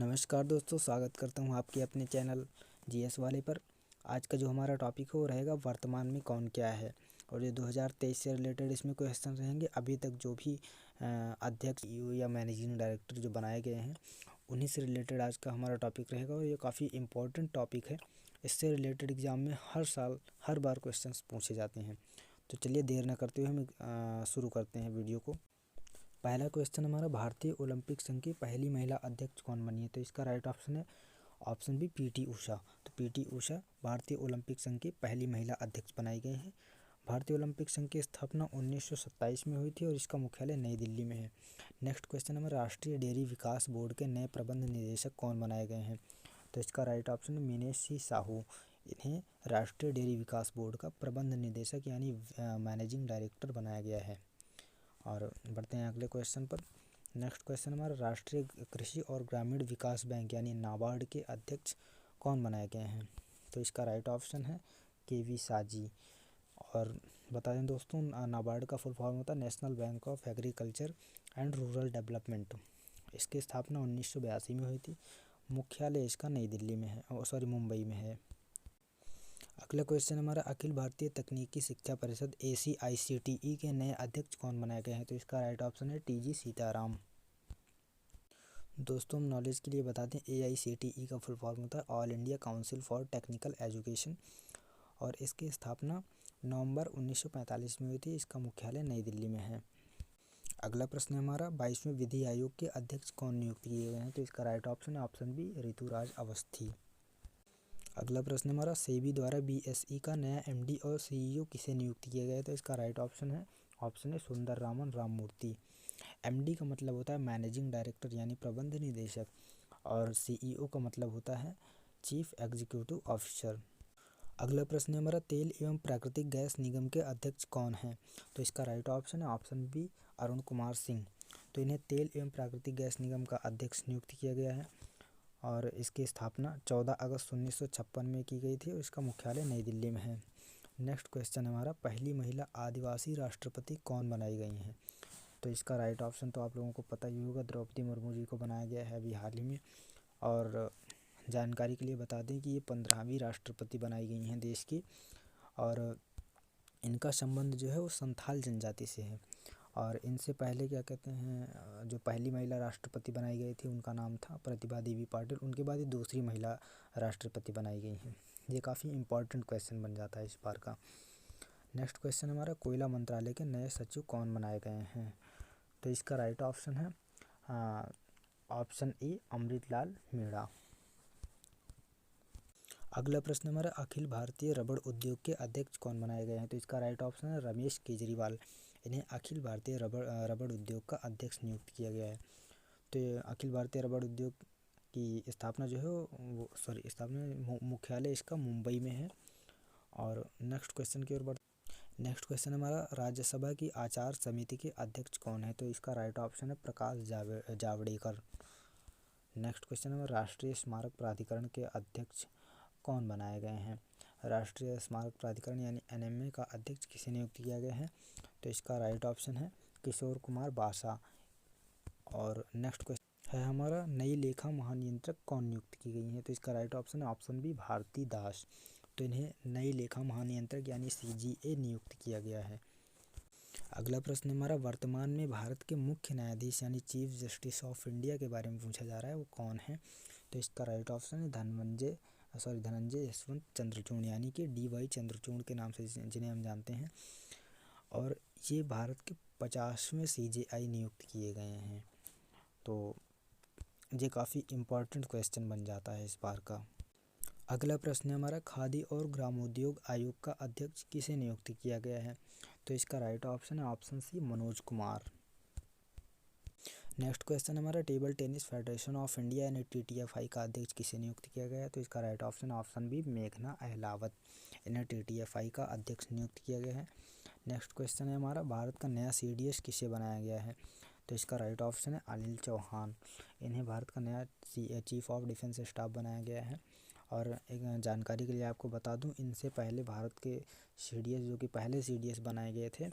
नमस्कार दोस्तों, स्वागत करता हूं आपके अपने चैनल जीएस वाले पर। आज का जो हमारा टॉपिक है वो रहेगा वर्तमान में कौन क्या है। और ये 2023 से रिलेटेड इसमें क्वेश्चन रहेंगे। अभी तक जो भी अध्यक्ष या मैनेजिंग डायरेक्टर जो बनाए गए हैं उन्हीं से रिलेटेड आज का हमारा टॉपिक रहेगा। और ये काफ़ी इम्पोर्टेंट टॉपिक है। इससे रिलेटेड एग्ज़ाम में हर साल हर बार क्वेश्चन पूछे जाते हैं। तो चलिए देर न करते हुए हम शुरू करते हैं वीडियो को। पहला क्वेश्चन हमारा, भारतीय ओलंपिक संघ की पहली महिला अध्यक्ष कौन बनी है। तो इसका राइट ऑप्शन है ऑप्शन बी पीटी उषा। तो पीटी उषा भारतीय ओलंपिक संघ की पहली महिला अध्यक्ष बनाई गई हैं। भारतीय ओलंपिक संघ की स्थापना 1927 में हुई थी और इसका मुख्यालय नई दिल्ली में है। नेक्स्ट क्वेश्चन हमारा, राष्ट्रीय डेयरी विकास बोर्ड के नए प्रबंध निदेशक कौन बनाए गए हैं। तो इसका राइट ऑप्शन है मीनेश सी साहू। इन्हें राष्ट्रीय डेयरी विकास बोर्ड का प्रबंध निदेशक यानी मैनेजिंग डायरेक्टर बनाया गया है। और बढ़ते हैं अगले क्वेश्चन पर। नेक्स्ट क्वेश्चन हमारा, राष्ट्रीय कृषि और ग्रामीण विकास बैंक यानी नाबार्ड के अध्यक्ष कौन बनाए गए हैं। तो इसका राइट ऑप्शन है केवी साजी। और बता दें दोस्तों, नाबार्ड का फुल फॉर्म होता है national bank of agriculture and rural development. इसकी स्थापना 1982 में हुई थी। मुख्यालय इसका नई दिल्ली में है, मुंबई में है। अगला क्वेश्चन हमारा, अखिल भारतीय तकनीकी शिक्षा परिषद ACICTE के नए अध्यक्ष कौन बनाए गए हैं। तो इसका राइट ऑप्शन है TG सीताराम। दोस्तों हम नॉलेज के लिए बता दें, AICTE का फुल फॉर्म होता है all India council for technical education और इसकी स्थापना नवंबर 1945 में हुई थी। इसका मुख्यालय नई दिल्ली में है। अगला प्रश्न हमारा, 22वें विधि आयोग के अध्यक्ष कौन नियुक्त किए गए हैं। तो इसका राइट ऑप्शन है ऑप्शन बी ऋतुराज अवस्थी। अगला प्रश्न हमारा, सेबी द्वारा BSE का नया MD और CEO किसे नियुक्त किया गया है। तो इसका राइट ऑप्शन है सुंदर रामन राममूर्ति। MD का मतलब होता है मैनेजिंग डायरेक्टर यानी प्रबंध निदेशक और CEO का मतलब होता है चीफ एग्जीक्यूटिव ऑफिसर। अगला प्रश्न हमारा, तेल एवं प्राकृतिक गैस निगम के अध्यक्ष कौन हैं। तो इसका राइट ऑप्शन है ऑप्शन बी अरुण कुमार सिंह। तो इन्हें तेल एवं प्राकृतिक गैस निगम का अध्यक्ष नियुक्त किया गया है और इसकी स्थापना 14 अगस्त 1956 में की गई थी और इसका मुख्यालय नई दिल्ली में है। नेक्स्ट क्वेश्चन हमारा, पहली महिला आदिवासी राष्ट्रपति कौन बनाई गई हैं। तो इसका राइट ऑप्शन तो आप लोगों को पता ही होगा, द्रौपदी मुर्मू जी को बनाया गया है अभी हाल ही में। और जानकारी के लिए बता दें कि ये 15वीं राष्ट्रपति बनाई गई हैं देश की और इनका संबंध जो है वो संथाल जनजाति से है। और इनसे पहले क्या कहते हैं, जो पहली महिला राष्ट्रपति बनाई गई थी उनका नाम था प्रतिभा देवी पाटिल। उनके बाद ये दूसरी महिला राष्ट्रपति बनाई गई हैं। ये काफ़ी इंपॉर्टेंट क्वेश्चन बन जाता है इस बार का। नेक्स्ट क्वेश्चन हमारा, कोयला मंत्रालय के नए सचिव कौन बनाए गए हैं। तो इसका राइट ऑप्शन है ऑप्शन ए अमृतलाल मीणा। अगला प्रश्न हमारा, अखिल भारतीय रबड़ उद्योग के अध्यक्ष कौन बनाए गए हैं। तो इसका राइट ऑप्शन है रमेश केजरीवाल। इन्हें अखिल भारतीय रबड़ उद्योग का अध्यक्ष नियुक्त किया गया है। तो अखिल भारतीय रबड़ उद्योग की स्थापना जो है स्थापना मुख्यालय इसका मुंबई में है। और नेक्स्ट क्वेश्चन की ओर बढ़ते। नेक्स्ट क्वेश्चन हमारा, राज्यसभा की आचार समिति के अध्यक्ष कौन है। तो इसका राइट ऑप्शन है प्रकाश जावड़ेकर। नेक्स्ट क्वेश्चन हमारा, राष्ट्रीय स्मारक प्राधिकरण के अध्यक्ष कौन बनाए गए हैं। राष्ट्रीय स्मारक प्राधिकरण यानी NMA का अध्यक्ष किसे नियुक्त किया गया है। तो इसका राइट ऑप्शन है किशोर कुमार बासा। और नेक्स्ट क्वेश्चन है हमारा, नई लेखा महानियंत्रक कौन नियुक्त की गई है। तो इसका राइट ऑप्शन है ऑप्शन बी भारती दास। तो इन्हें नई लेखा महानियंत्रक यानी CGA नियुक्त किया गया है। अगला प्रश्न हमारा, वर्तमान में भारत के मुख्य न्यायाधीश यानी चीफ जस्टिस ऑफ इंडिया के बारे में पूछा जा रहा है, वो कौन है। तो इसका राइट ऑप्शन है धनंजय यशवंत चंद्रचूड़ यानी कि DY चंद्रचूड़ के नाम से जिन्हें हम जानते हैं। और ये भारत के 50वें CJI नियुक्त किए गए हैं। तो ये काफ़ी इम्पोर्टेंट क्वेश्चन बन जाता है इस बार का। अगला प्रश्न है हमारा, खादी और ग्रामोद्योग आयोग का अध्यक्ष किसे नियुक्त किया गया है। तो इसका राइट ऑप्शन है option C Manoj Kumar. Next question हमारा, table tennis federation of India यानी TTFI का अध्यक्ष किसे नियुक्त किया गया है। तो इसका राइट ऑप्शन बी मेघना अहलावत। इन्हें TTFI का अध्यक्ष नियुक्त किया गया है। नेक्स्ट क्वेश्चन है हमारा, भारत का नया CDS किसे बनाया गया है। तो इसका राइट ऑप्शन है अनिल चौहान। इन्हें भारत का नया चीफ ऑफ डिफेंस स्टाफ बनाया गया है। और एक जानकारी के लिए आपको बता दूं, इनसे पहले भारत के CDS जो कि पहले CDS बनाए गए थे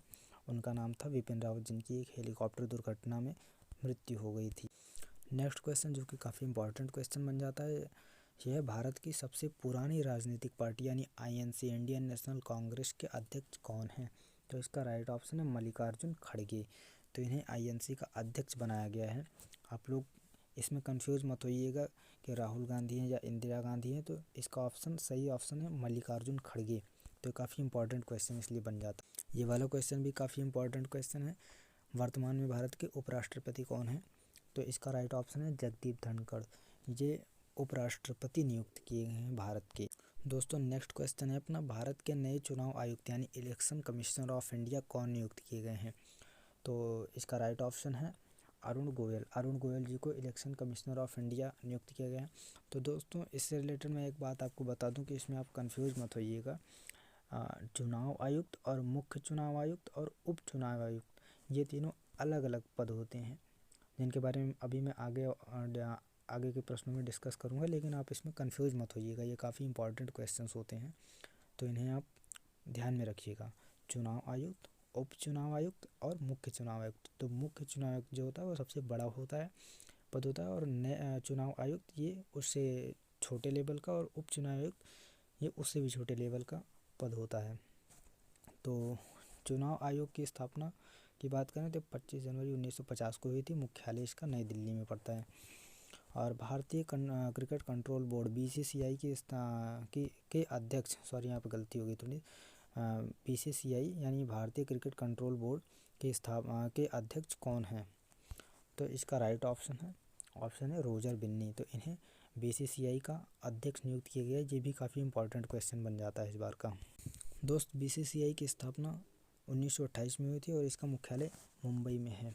उनका नाम था विपिन रावत, जिनकी एक हेलीकॉप्टर दुर्घटना में मृत्यु हो गई थी। नेक्स्ट क्वेश्चन जो कि काफ़ी इंपॉर्टेंट क्वेश्चन बन जाता है, यह है भारत की सबसे पुरानी राजनीतिक पार्टी यानी आईएनसी इंडियन नेशनल कांग्रेस के अध्यक्ष कौन है? तो इसका राइट ऑप्शन है मल्लिकार्जुन खड़गे। तो इन्हें आईएनसी का अध्यक्ष बनाया गया है। आप लोग इसमें कंफ्यूज मत होइएगा कि राहुल गांधी हैं या इंदिरा गांधी हैं, तो इसका ऑप्शन सही ऑप्शन है मल्लिकार्जुन खड़गे। तो काफ़ी इंपॉर्टेंट क्वेश्चन इसलिए बन जाता है। ये वाला क्वेश्चन भी काफ़ी इंपॉर्टेंट क्वेश्चन है। वर्तमान में भारत के उपराष्ट्रपति कौन है? तो इसका राइट ऑप्शन है जगदीप धनखड़। ये उपराष्ट्रपति नियुक्त किए गए हैं भारत के। दोस्तों नेक्स्ट क्वेश्चन है अपना, भारत के नए चुनाव आयुक्त यानी इलेक्शन कमिश्नर ऑफ इंडिया कौन नियुक्त किए गए हैं? तो इसका राइट ऑप्शन है अरुण गोयल। अरुण गोयल जी को इलेक्शन कमिश्नर ऑफ इंडिया नियुक्त किया गया है। तो दोस्तों इससे रिलेटेड मैं एक बात आपको बता दूं कि इसमें आप कंफ्यूज मत होइएगा। चुनाव आयुक्त और मुख्य चुनाव आयुक्त और उप चुनाव आयुक्त, ये तीनों अलग अलग पद होते हैं, जिनके बारे में अभी मैं आगे के प्रश्नों में डिस्कस करूंगा, लेकिन आप इसमें कंफ्यूज मत होइएगा। ये काफ़ी इंपॉर्टेंट क्वेश्चंस होते हैं, तो इन्हें आप ध्यान में रखिएगा। चुनाव आयुक्त, उप चुनाव आयुक्त और मुख्य चुनाव आयुक्त। तो मुख्य चुनाव आयुक्त जो होता है वो सबसे बड़ा होता है, पद होता है, और चुनाव आयुक्त ये उससे छोटे लेवल का, और उप चुनाव आयुक्त ये उससे भी छोटे लेवल का पद होता है। तो चुनाव आयोग की स्थापना की बात करें तो 25 जनवरी 1950 को हुई थी। मुख्यालय इसका नई दिल्ली में पड़ता है। और भारतीय क्रिकेट कंट्रोल बोर्ड बीसीसीआई के अध्यक्ष, सॉरी यहाँ पर गलती हो गई थोड़ी, बीसीसीआई यानी भारतीय क्रिकेट कंट्रोल बोर्ड के अध्यक्ष कौन हैं? तो इसका राइट ऑप्शन है रोजर बिन्नी। तो इन्हें बीसीसीआई का अध्यक्ष नियुक्त किया गया है। ये भी काफ़ी इंपॉर्टेंट क्वेश्चन बन जाता है इस बार का। दोस्त बीसीसीआई की स्थापना 1928 में हुई थी और इसका मुख्यालय मुंबई में है।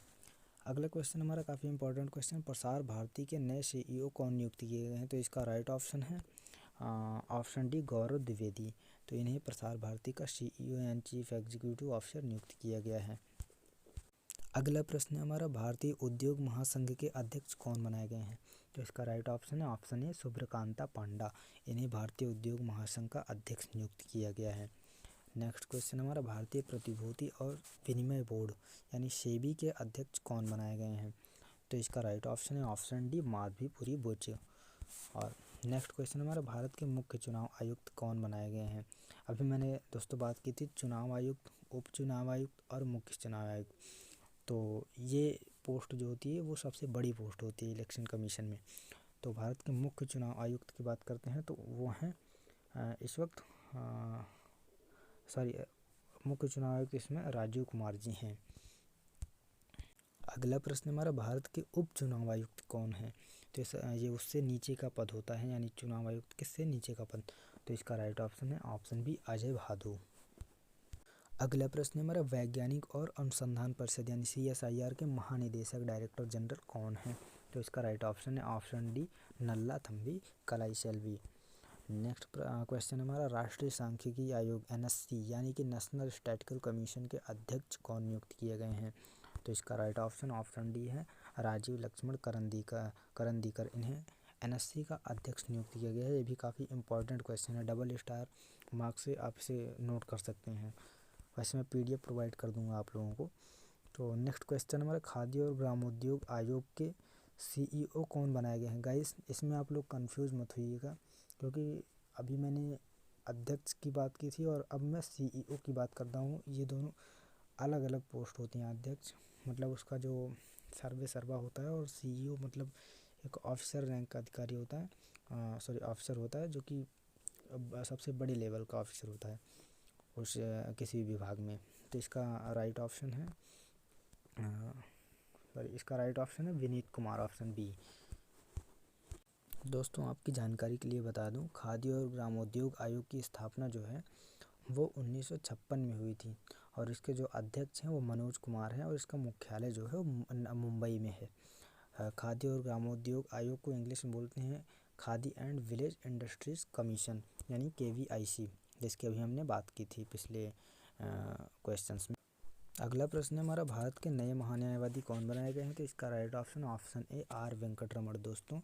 अगला क्वेश्चन हमारा काफ़ी इंपॉर्टेंट क्वेश्चन, प्रसार भारती के नए सीईओ कौन नियुक्त किए गए हैं? तो इसका राइट ऑप्शन है ऑप्शन डी गौरव द्विवेदी। तो इन्हें प्रसार भारती का सीईओ यानी चीफ एग्जीक्यूटिव ऑफिसर नियुक्त किया गया है। अगला प्रश्न है हमारा, भारतीय उद्योग महासंघ के अध्यक्ष कौन बनाए गए हैं? तो इसका राइट ऑप्शन है ऑप्शन ए सुब्रकांता पांडा। इन्हें भारतीय उद्योग महासंघ का अध्यक्ष नियुक्त किया गया है। नेक्स्ट क्वेश्चन हमारा, भारतीय प्रतिभूति और विनिमय बोर्ड यानी सेबी के अध्यक्ष कौन बनाए गए हैं? तो इसका राइट ऑप्शन है ऑप्शन डी माधवीपुरी बुच। और नेक्स्ट क्वेश्चन हमारा, भारत के मुख्य चुनाव आयुक्त कौन बनाए गए हैं? अभी मैंने दोस्तों बात की थी चुनाव आयुक्त, उप चुनाव आयुक्त और मुख्य चुनाव आयुक्त। तो ये पोस्ट जो होती है वो सबसे बड़ी पोस्ट होती है इलेक्शन कमीशन में। तो भारत के मुख्य चुनाव आयुक्त की बात करते हैं तो वो हैं इस वक्त मुख्य चुनाव आयुक्त इसमें राजीव कुमार जी हैं। अगला प्रश्न हमारा, भारत के उप चुनाव आयुक्त कौन है? तो ये उससे नीचे का पद होता है, यानी चुनाव आयुक्त किससे नीचे का पद। तो इसका राइट ऑप्शन है ऑप्शन बी अजय भादु। अगला प्रश्न हमारा, वैज्ञानिक और अनुसंधान परिषद यानी CSIR के महानिदेशक डायरेक्टर जनरल कौन है? तो इसका राइट ऑप्शन है ऑप्शन डी नल्ला थम्बी कलाईसेल्वी। नेक्स्ट क्वेश्चन हमारा, राष्ट्रीय सांख्यिकी आयोग NSC यानी कि नेशनल स्टैटिस्टिकल कमीशन के अध्यक्ष कौन नियुक्त किए गए हैं? तो इसका राइट ऑप्शन डी है राजीव लक्ष्मण करंदीकर। इन्हें NSC का अध्यक्ष नियुक्त किया गया है। ये भी काफ़ी इंपॉर्टेंट क्वेश्चन है, डबल स्टार मार्क्स से आप इसे नोट कर सकते हैं। वैसे मैं PDF प्रोवाइड कर दूंगा आप लोगों को। तो नेक्स्ट क्वेश्चन हमारा, खाद्य और ग्रामोद्योग आयोग के CEO कौन बनाए गए हैं? गाइस इसमें आप लोग कंफ्यूज मत होइएगा, क्योंकि अभी मैंने अध्यक्ष की बात की थी और अब मैं CEO की बात करता हूँ। ये दोनों अलग अलग पोस्ट होती हैं। अध्यक्ष मतलब उसका जो सर्वा होता है, और CEO मतलब एक ऑफिसर रैंक का अधिकारी होता है, ऑफिसर होता है जो कि सबसे बड़े लेवल का ऑफिसर होता है उस किसी विभाग में। तो इसका राइट ऑप्शन है विनीत कुमार, ऑप्शन बी। दोस्तों आपकी जानकारी के लिए बता दूं, खाद्य और ग्रामोद्योग आयोग की स्थापना जो है वो 1956 में हुई थी, और इसके जो अध्यक्ष हैं वो मनोज कुमार हैं, और इसका मुख्यालय जो है वो मुंबई में है। खाद्य और ग्रामोद्योग आयोग को इंग्लिश में बोलते हैं khadi and village industries commission यानी KVIC, जिसकी अभी हमने बात की थी पिछले क्वेश्चंस में। अगला प्रश्न है हमारा, भारत के नए महान्यायवादी कौन बनाए गए हैं? तो इसका right option A R Venkataraman. दोस्तों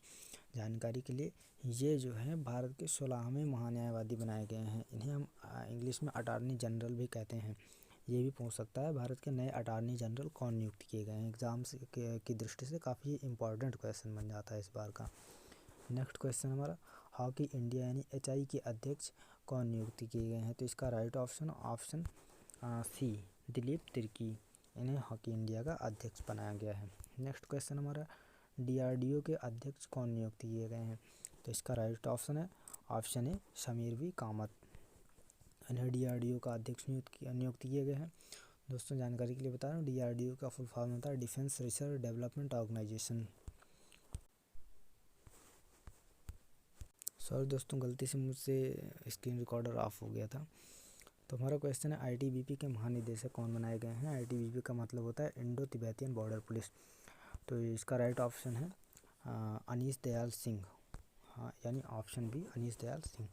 जानकारी के लिए, ये जो है भारत के 16वें महान्यायवादी बनाए गए हैं। इन्हें हम इंग्लिश में अटॉर्नी जनरल भी कहते हैं। ये भी पूछ सकता है, भारत के नए अटॉर्नी जनरल कौन नियुक्त किए गए हैं। एग्जाम्स की दृष्टि से काफ़ी इंपॉर्टेंट क्वेश्चन बन जाता है इस बार का। नेक्स्ट क्वेश्चन हमारा, हॉकी इंडिया यानी HI के अध्यक्ष कौन नियुक्त किए गए हैं। तो इसका right option C Dilip Tirkey, इन्हें हॉकी इंडिया का अध्यक्ष बनाया गया है। नेक्स्ट क्वेश्चन हमारा, DRDO के अध्यक्ष कौन नियुक्त किए गए हैं। तो इसका राइट ऑप्शन है option A Shamir V Kamat, इन्हें DRDO का अध्यक्ष नियुक्त किए गए हैं। दोस्तों जानकारी के लिए बता रहा हूँ, DRDO का फुल फॉर्म होता है Defence Research Development Organisation. Sorry दोस्तों, गलती से मुझसे स्क्रीन रिकॉर्डर ऑफ हो गया था। तो हमारा क्वेश्चन है, ITBP के महानिदेशक कौन बनाए गए हैं। ITBP का मतलब होता है इंडो तिब्बतियन बॉर्डर पुलिस। तो इसका राइट ऑप्शन है अनीश दयाल सिंह, हाँ यानी ऑप्शन बी अनीश दयाल सिंह।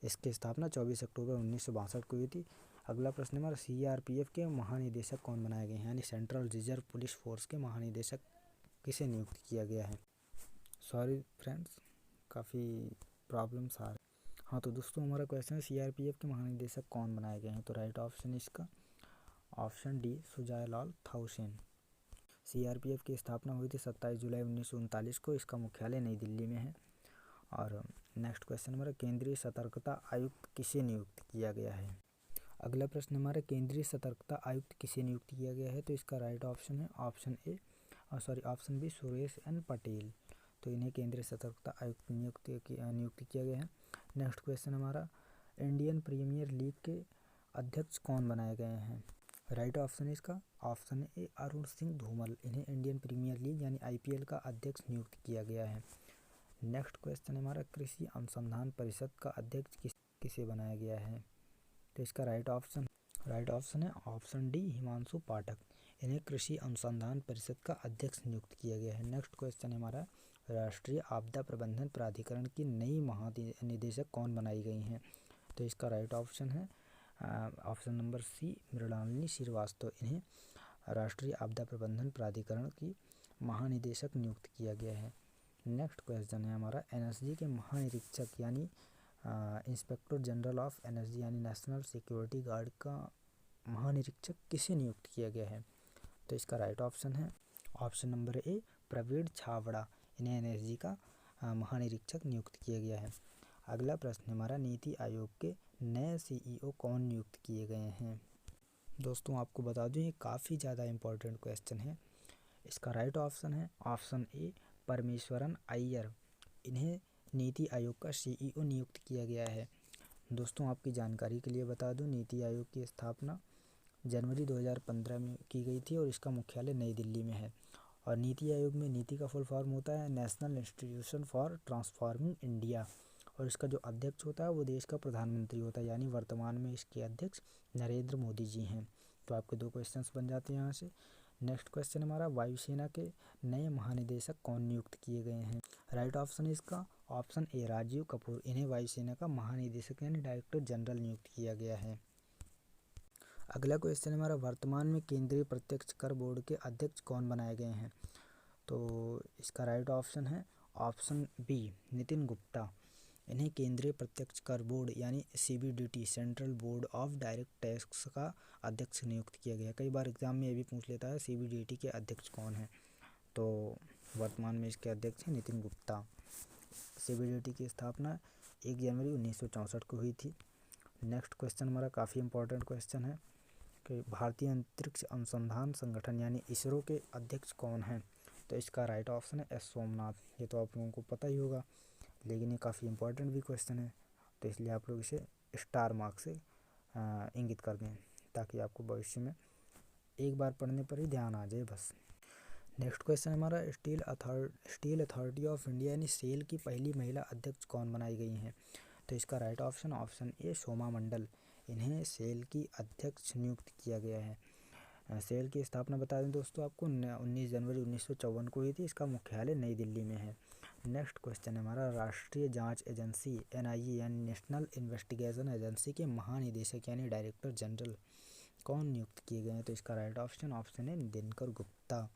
इसकी स्थापना 24 अक्टूबर 1962 को हुई थी। अगला प्रश्न हमारा, CRPF के महानिदेशक कौन बनाए गए हैं, यानी सेंट्रल रिजर्व पुलिस फोर्स के महानिदेशक किसे नियुक्त किया गया है। सॉरी फ्रेंड्स, काफ़ी प्रॉब्लम्स आ रहे। हाँ तो दोस्तों हमारा क्वेश्चन है, CRPF के महानिदेशक कौन बनाए गए हैं। तो राइट ऑप्शन इसका ऑप्शन डी सुजायलाल थाउसेन। CRPF की स्थापना हुई थी 27 जुलाई 1939 को। इसका मुख्यालय नई दिल्ली में है। और नेक्स्ट क्वेश्चन हमारा, केंद्रीय सतर्कता आयुक्त किसे नियुक्त किया गया है। अगला प्रश्न हमारा, केंद्रीय सतर्कता आयुक्त किसे नियुक्त किया गया है। तो इसका राइट ऑप्शन है option B Suresh N Patel. तो इन्हें केंद्रीय सतर्कता आयुक्त नियुक्त किया गया है। नेक्स्ट क्वेश्चन हमारा, इंडियन प्रीमियर लीग के अध्यक्ष कौन बनाए गए हैं। राइट ऑप्शन है इसका ऑप्शन ए अरुण सिंह धूमल, इन्हें इंडियन प्रीमियर लीग यानी IPL का अध्यक्ष नियुक्त किया गया है। नेक्स्ट क्वेश्चन हमारा, कृषि अनुसंधान परिषद का अध्यक्ष किसे बनाया गया है। तो इसका राइट ऑप्शन है ऑप्शन डी हिमांशु पाठक, इन्हें कृषि अनुसंधान परिषद का अध्यक्ष नियुक्त किया गया है। नेक्स्ट क्वेश्चन हमारा, राष्ट्रीय आपदा प्रबंधन प्राधिकरण की नई महानिदेशक कौन बनाई गई हैं। तो इसका राइट ऑप्शन है option number C Mrinalini Srivastava, इन्हें राष्ट्रीय आपदा प्रबंधन प्राधिकरण की महानिदेशक नियुक्त किया गया है। नेक्स्ट क्वेश्चन है हमारा, NSG के महानिरीक्षक यानी इंस्पेक्टर जनरल ऑफ एनर्जी यानी नेशनल सिक्योरिटी गार्ड का महानिरीक्षक किसे नियुक्त किया गया है। तो इसका राइट ऑप्शन है option number A Praveen Chhabra, इन्हें NSG का महानिरीक्षक नियुक्त किया गया है। अगला प्रश्न हमारा, नीति आयोग के नए CEO कौन नियुक्त किए गए हैं। दोस्तों आपको बता दूं, ये काफ़ी ज़्यादा इम्पोर्टेंट क्वेश्चन है। इसका राइट ऑप्शन है ऑप्शन ए परमेश्वरन अय्यर, इन्हें नीति आयोग का CEO नियुक्त किया गया है। दोस्तों आपकी जानकारी के लिए बता दूं, नीति आयोग की स्थापना जनवरी 2015 में की गई थी और इसका मुख्यालय नई दिल्ली में है। और नीति आयोग में नीति का फुल फॉर्म होता है national institution for transforming India, और इसका जो अध्यक्ष होता है वो देश का प्रधानमंत्री होता है, यानी वर्तमान में इसके अध्यक्ष नरेंद्र मोदी जी हैं। तो आपके 2 क्वेश्चंस बन जाते हैं यहाँ से। नेक्स्ट क्वेश्चन हमारा, वायुसेना के नए महानिदेशक कौन नियुक्त किए गए हैं। राइट ऑप्शन है इसका ऑप्शन ए राजीव कपूर, इन्हें वायुसेना का महानिदेशक यानी डायरेक्टर जनरल नियुक्त किया गया है। अगला क्वेश्चन हमारा, वर्तमान में केंद्रीय प्रत्यक्ष कर बोर्ड के अध्यक्ष कौन बनाए गए हैं। तो इसका राइट ऑप्शन है ऑप्शन बी नितिन गुप्ता, इन्हें केंद्रीय प्रत्यक्ष कर बोर्ड यानी CBDT central board of direct tax का अध्यक्ष नियुक्त किया गया। कई बार एग्जाम में ये भी पूछ लेता है CBDT के अध्यक्ष कौन है। तो वर्तमान में इसके अध्यक्ष हैं नितिन गुप्ता। CBDT की स्थापना 1 जनवरी 1964 को हुई थी। नेक्स्ट क्वेश्चन हमारा काफ़ी इंपॉर्टेंट क्वेश्चन है कि भारतीय अंतरिक्ष अनुसंधान संगठन यानी ISRO के अध्यक्ष कौन हैं। तो इसका राइट ऑप्शन है S सोमनाथ, ये तो आप लोगों को पता ही होगा, लेकिन ये काफ़ी इंपॉर्टेंट भी क्वेश्चन है, तो इसलिए आप लोग इसे स्टार मार्क से इंगित कर दें ताकि आपको भविष्य में एक बार पढ़ने पर ही ध्यान आ जाए बस। नेक्स्ट क्वेश्चन हमारा, स्टील अथॉरिटी ऑफ इंडिया यानी सेल की पहली महिला अध्यक्ष कौन बनाई गई हैं। तो इसका राइट ऑप्शन ए सोमा मंडल, इन्हें सेल की अध्यक्ष नियुक्त किया गया है। सेल की स्थापना बता दें दोस्तों आपको 19 जनवरी 1954 को हुई थी। इसका मुख्यालय नई दिल्ली में है। नेक्स्ट क्वेश्चन है हमारा, राष्ट्रीय जांच एजेंसी NIA यानी नेशनल इन्वेस्टिगेशन एजेंसी के महानिदेशक यानी डायरेक्टर जनरल कौन नियुक्त किए गए हैं। तो इसका राइट ऑप्शन है दिनकर गुप्ता।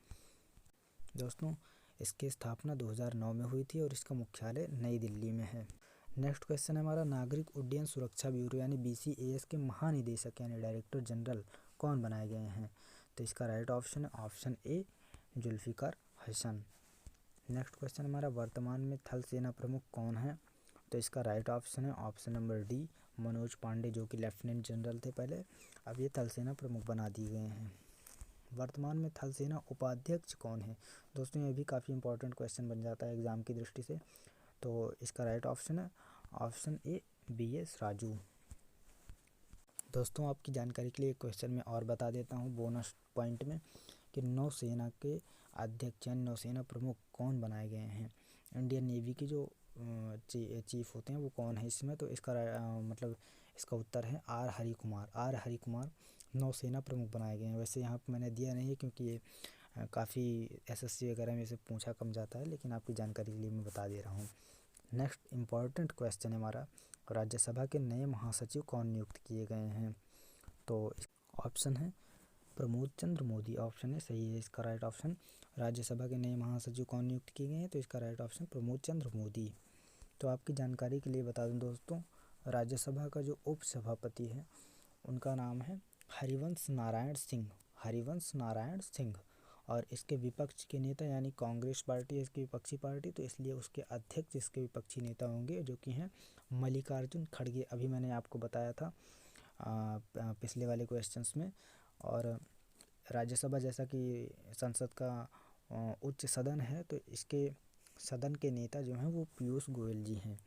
दोस्तों इसकी स्थापना 2009 में हुई थी और इसका मुख्यालय नई दिल्ली में है। नेक्स्ट क्वेश्चन है हमारा, नागरिक उड्डयन सुरक्षा ब्यूरो यानी BCAS के महानिदेशक यानी डायरेक्टर जनरल कौन बनाए गए हैं? तो इसका राइट ऑप्शन है option A Zulfiqar Hasan. Next question हमारा, वर्तमान में थल सेना प्रमुख कौन है? तो इसका राइट ऑप्शन है option number D Manoj Pande, जो कि लेफ्टिनेंट जनरल थे पहले, अब ये थल सेना प्रमुख बना दिए गए हैं। वर्तमान में थल सेना उपाध्यक्ष कौन है? दोस्तों ये भी काफ़ी इंपॉर्टेंट क्वेश्चन बन जाता है एग्ज़ाम की दृष्टि से। तो इसका राइट ऑप्शन है ऑप्शन ए BS राजू। दोस्तों आपकी जानकारी के लिए एक क्वेश्चन मैं और बता देता हूँ बोनस पॉइंट में, कि नौसेना के अध्यक्ष यानी नौसेना प्रमुख कौन बनाए गए हैं? इंडियन नेवी के जो चीफ होते हैं वो कौन है इसमें? तो इसका मतलब इसका उत्तर है आर हरि कुमार। आर हरि कुमार नौसेना प्रमुख बनाए गए हैं। वैसे यहाँ पर मैंने दिया नहीं है क्योंकि ये काफ़ी SSC वगैरह में से पूछा कम जाता है, लेकिन आपकी जानकारी के लिए मैं बता दे रहा हूँ। नेक्स्ट इम्पॉर्टेंट क्वेश्चन है हमारा, राज्यसभा के नए महासचिव कौन नियुक्त किए गए हैं? तो ऑप्शन है प्रमोद चंद्र मोदी, ऑप्शन है सही है इसका राइट ऑप्शन। राज्यसभा के नए महासचिव कौन नियुक्त किए गए हैं? तो इसका राइट ऑप्शन प्रमोद चंद्र मोदी। तो आपकी जानकारी के लिए बता दूं दोस्तों, राज्यसभा का जो उपसभापति है उनका नाम है हरिवंश नारायण सिंह। हरिवंश नारायण सिंह। और इसके विपक्ष के नेता यानी कांग्रेस पार्टी है इसकी विपक्षी पार्टी, तो इसलिए उसके अध्यक्ष इसके विपक्षी नेता होंगे, जो कि हैं मल्लिकार्जुन खड़गे। अभी मैंने आपको बताया था पिछले वाले क्वेश्चंस में। और राज्यसभा जैसा कि संसद का उच्च सदन है, तो इसके सदन के नेता जो हैं वो पीयूष गोयल जी हैं।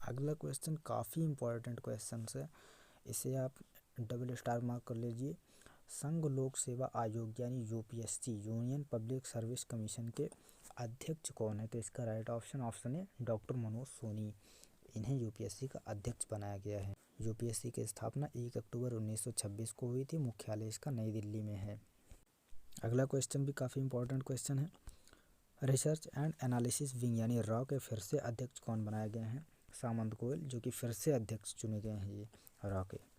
अगला क्वेश्चन काफ़ी इम्पोर्टेंट क्वेश्चन है, इसे आप डबल स्टार मार्क कर लीजिए। संघ लोक सेवा आयोग यानी UPSC union public service commission के अध्यक्ष कौन है? तो इसका राइट ऑप्शन ऑप्शन है डॉक्टर मनोज सोनी। इन्हें UPSC का अध्यक्ष बनाया गया है। UPSC की स्थापना 1 अक्टूबर 1926 को हुई थी। मुख्यालय इसका नई दिल्ली में है। अगला क्वेश्चन भी काफ़ी इंपॉर्टेंट क्वेश्चन है। रिसर्च एंड एनालिसिस विंग यानी रॉ के फिर से अध्यक्ष कौन बनाए गए हैं? सामंत गोयल, जो कि फिर से अध्यक्ष चुने गए हैं ये रॉ के।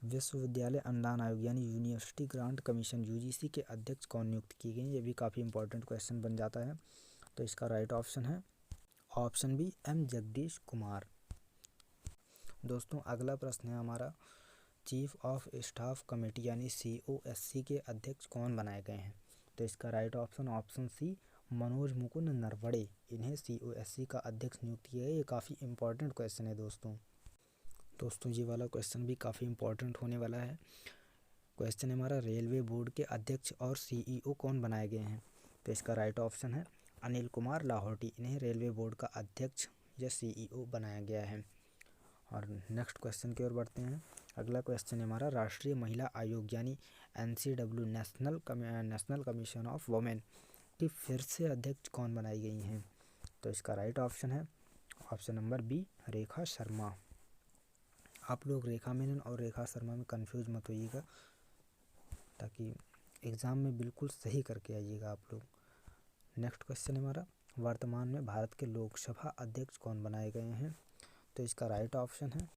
विश्वविद्यालय अनुदान आयोग यानी यूनिवर्सिटी ग्रांट कमीशन UGC के अध्यक्ष कौन नियुक्त किए गए हैं? ये भी काफ़ी इंपॉर्टेंट क्वेश्चन बन जाता है। तो इसका राइट ऑप्शन है option B M Jagdish Kumar. दोस्तों अगला प्रश्न है हमारा, चीफ ऑफ स्टाफ कमेटी यानी COSC के अध्यक्ष कौन बनाए गए हैं? तो इसका right option option C Manoj Mukund Naravane. इन्हें COSC का अध्यक्ष नियुक्त किया गया। ये काफ़ी इंपॉर्टेंट क्वेश्चन है दोस्तों ये वाला क्वेश्चन भी काफ़ी इंपॉर्टेंट होने वाला है। क्वेश्चन है हमारा, रेलवे बोर्ड के अध्यक्ष और CEO कौन बनाए गए हैं? तो इसका राइट ऑप्शन है अनिल कुमार लाहौटी। इन्हें रेलवे बोर्ड का अध्यक्ष या CEO बनाया गया है। और नेक्स्ट क्वेश्चन की ओर बढ़ते हैं। अगला क्वेश्चन है हमारा, राष्ट्रीय महिला आयोग यानी NCW national commission of women की फिर से अध्यक्ष कौन बनाई गई हैं? तो इसका राइट ऑप्शन है option number B Rekha Sharma. आप लोग रेखा मेनन और रेखा शर्मा में कंफ्यूज मत होइएगा, ताकि एग्ज़ाम में बिल्कुल सही करके आइएगा आप लोग। नेक्स्ट क्वेश्चन है हमारा, वर्तमान में भारत के लोकसभा अध्यक्ष कौन बनाए गए हैं? तो इसका राइट ऑप्शन है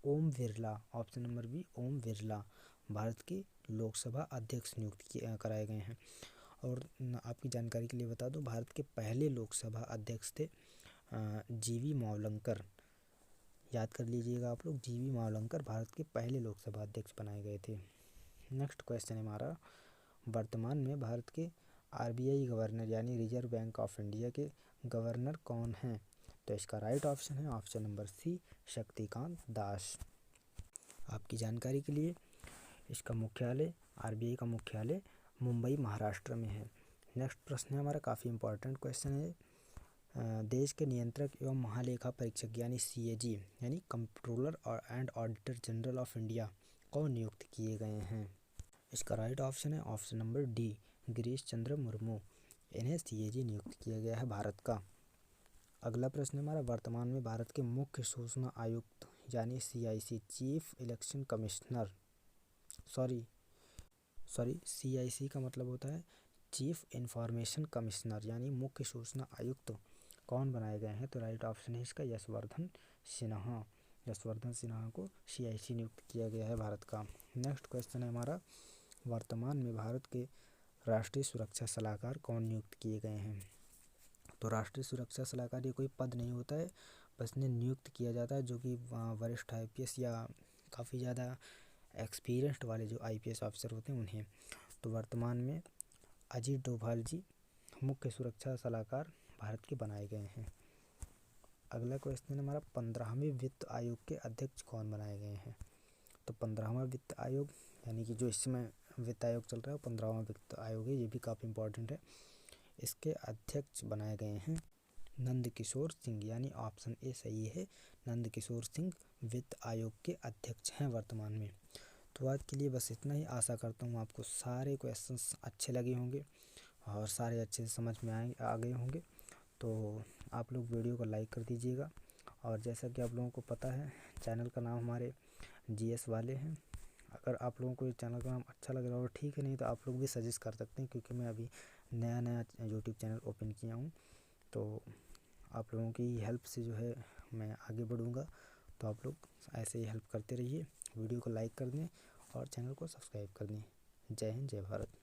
Om Birla. Option number B Om Birla Bharat के लोकसभा अध्यक्ष नियुक्त कराए गए हैं। और आपकी जानकारी के लिए बता दूं, भारत के पहले लोकसभा अध्यक्ष थे GV मावलंकर। याद कर लीजिएगा आप लोग, GV मावलंकर भारत के पहले लोकसभा अध्यक्ष बनाए गए थे। नेक्स्ट क्वेश्चन है हमारा, वर्तमान में भारत के RBI गवर्नर यानी रिजर्व बैंक ऑफ इंडिया के गवर्नर कौन हैं? तो इसका राइट ऑप्शन है ऑप्शन नंबर सी शक्तिकांत दास। आपकी जानकारी के लिए इसका मुख्यालय RBI का मुख्यालय मुंबई महाराष्ट्र में है। नेक्स्ट प्रश्न है हमारा, काफ़ी इंपॉर्टेंट क्वेश्चन है। देश के नियंत्रक एवं महालेखा परीक्षक यानी CAG यानी controller and auditor general of India कौन नियुक्त किए गए हैं? इसका राइट ऑप्शन है option number D Girish Chandra Murmu. इन्हें CAG नियुक्त किया गया है भारत का। अगला प्रश्न है हमारा, वर्तमान में भारत के मुख्य सूचना आयुक्त यानी CIC chief election commissioner CIC का मतलब होता है चीफ इंफॉर्मेशन कमिश्नर यानी मुख्य सूचना आयुक्त कौन बनाए गए हैं? तो राइट ऑप्शन है इसका यशवर्धन सिन्हा। यशवर्धन सिन्हा को CIC नियुक्त किया गया है भारत का। नेक्स्ट क्वेश्चन है हमारा, वर्तमान में भारत के राष्ट्रीय सुरक्षा सलाहकार कौन नियुक्त किए गए हैं? तो राष्ट्रीय सुरक्षा सलाहकार ये कोई पद नहीं होता है, बस इन्हें नियुक्त किया जाता है, जो कि वरिष्ठ IPS या काफ़ी ज़्यादा एक्सपीरियंस्ड वाले जो IPS ऑफिसर होते हैं उन्हें। तो वर्तमान में अजीत डोभाल जी मुख्य सुरक्षा सलाहकार भारत के बनाए गए हैं। अगला क्वेश्चन हमारा 15वें वित्त आयोग के अध्यक्ष कौन बनाए गए हैं। तो 15वां वित्त आयोग यानी कि जो इस समय वित्त आयोग चल रहा है वो 15वां वित्त आयोग है, ये भी काफ़ी इम्पोर्टेंट है। इसके अध्यक्ष बनाए गए हैं नंद किशोर सिंह, यानी ऑप्शन ए सही है, नंद किशोर सिंह वित्त आयोग के अध्यक्ष हैं वर्तमान में। तो आज के लिए बस इतना ही। आशा करता हूँ आपको सारे क्वेश्चंस अच्छे लगे होंगे और सारे अच्छे से समझ में आ गए होंगे। तो आप लोग वीडियो को लाइक कर दीजिएगा। और जैसा कि आप लोगों को पता है चैनल का नाम हमारे GS वाले हैं। अगर आप लोगों को ये चैनल का नाम अच्छा लग रहा हो ठीक है, नहीं तो आप लोग भी सजेस्ट कर सकते हैं, क्योंकि मैं अभी नया यूट्यूब चैनल ओपन किया हूँ। तो आप लोगों की हेल्प से जो है मैं आगे बढ़ूँगा। तो आप लोग ऐसे ही हेल्प करते रहिए, वीडियो को लाइक कर दें और चैनल को सब्सक्राइब कर दें। जय हिंद, जय भारत।